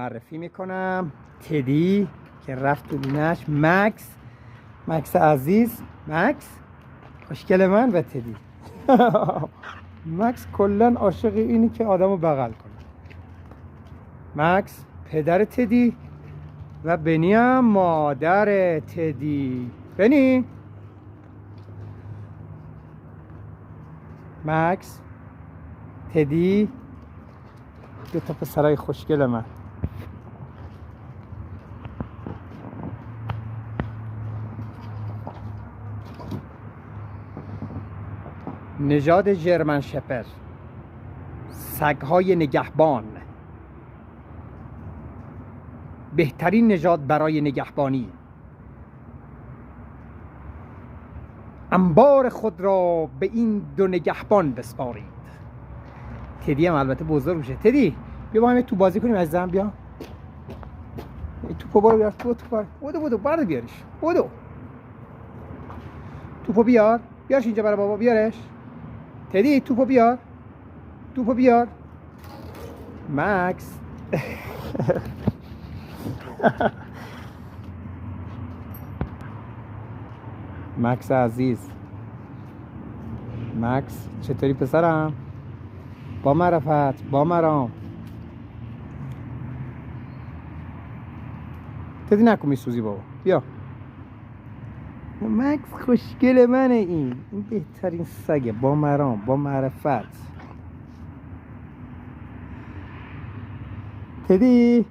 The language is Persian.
معرفی میکنم تدی که رفت تو لونش. مکس عزیز، مکس خوشگل من و تدی. مکس کلا عاشق اینی که آدمو بغل کنه. مکس پدر تدی و بنی هم مادر تدی. بنی، مکس، تدی، دو تا پسرای خوشگل من. نژاد ژرمن شپر، سگ‌های نگهبان، بهترین نژاد برای نگهبانی. انبار خود را به این دو نگهبان بسپارید. تدی هم البته بزرگ میشه. تدی بیا با هم تو بازی کنیم عزیزم. بیا توپو برو بیار. بودو برد بیارش. بودو توپو بیارش اینجا برای بابا. بیارش تدی. توپو بیار. مکس. مکس عزیز. مکس چطوری پسرم؟ با معرفت، با مرام. تدی نکن میسوزی بابا. بیا مکس خوشگل منه. این بهترین سگه، با مرام، با معرفت. تدی.